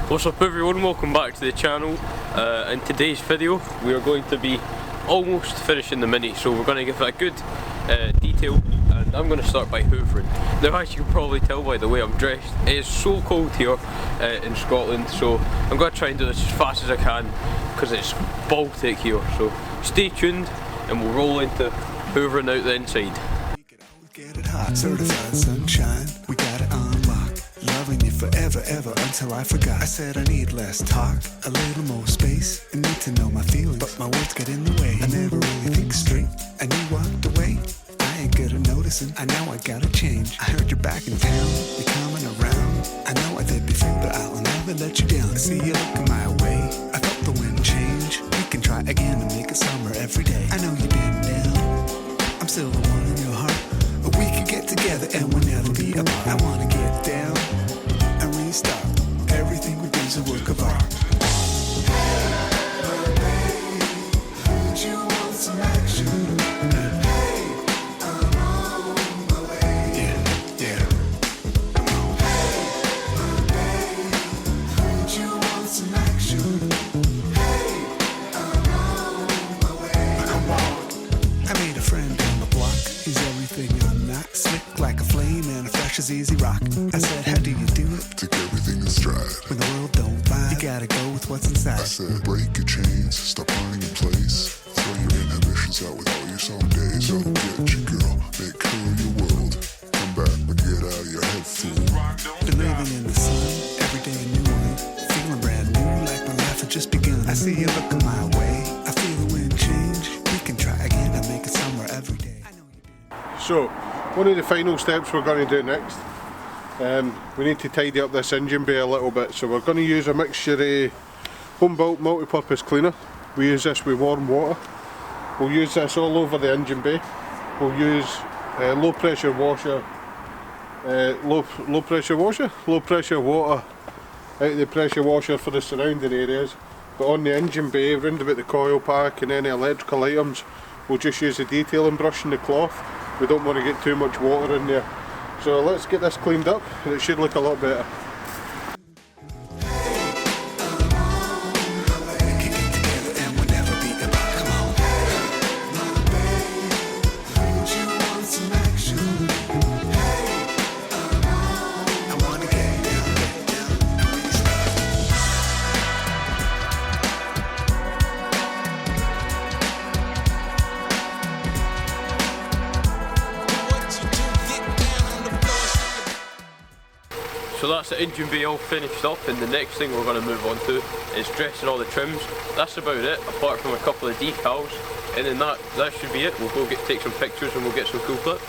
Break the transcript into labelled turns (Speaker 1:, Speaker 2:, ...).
Speaker 1: What's up everyone, welcome back to the channel. In today's video we are going to be almost finishing the Mini, so we're going to give it a good detail, and I'm going to start by hoovering. Now, as you can probably tell by the way I'm dressed, it is so cold here in Scotland, so I'm going to try and do this as fast as I can because it's Baltic here. So stay tuned and we'll roll into hoovering out the inside.
Speaker 2: Get it hot, certified sunshine, we got it on lock. Loving you forever, ever, until I forgot. I said I need less talk, a little more space, and need to know my feelings, but my words get in the way. I never really think straight, and you walked away. I ain't good at noticing, I know I gotta change. I heard you're back in town, you're coming around. I know I did before, but I'll never let you down. I see you looking my way, I felt the wind change. We can try again and make it summer every day. I know you've been down, I'm still the one in your heart. But we could get together and we'll never be apart. I wanna get down and restart. Everything we do's a work of art. Hey, baby, would you want some action? Hey, I'm on my way. Yeah. Come on. Hey, baby, would you want some action? Hey, I'm on my way. Come on. I made a friend on the block. He's everything I'm not. Slick like a flame and a fresh as easy rock. I said, how do you do it?
Speaker 3: Take everything in stride.
Speaker 2: When the world don't vibe, you gotta go with what's inside.
Speaker 3: I said, break your chains, stop running in place. Throw your inhibitions out with all your some days. I'll get you, girl, make her your world. Come back, but get out of your head, fool.
Speaker 2: Been living in the sun, every day a new one. Feeling brand new, like my life had just begun. I see you looking my way, I feel the wind change. We can try again and make it summer every day.
Speaker 4: So, one of the final steps we're going to do next, we need to tidy up this engine bay a little bit, so we're going to use a mixture of home-built multi-purpose cleaner. We use this with warm water. We'll use this all over the engine bay. We'll use low pressure washer, low pressure water out of the pressure washer for the surrounding areas, but on the engine bay, round about the coil pack and any electrical items, we'll just use the detailing brush and the cloth. We don't want to get too much water in there. So let's get this cleaned up and it should look a lot better.
Speaker 1: So that's the engine bay all finished up, and the next thing we're going to move on to is dressing all the trims. That's about it, apart from a couple of decals, and then that should be it. We'll go take some pictures and we'll get some cool clips.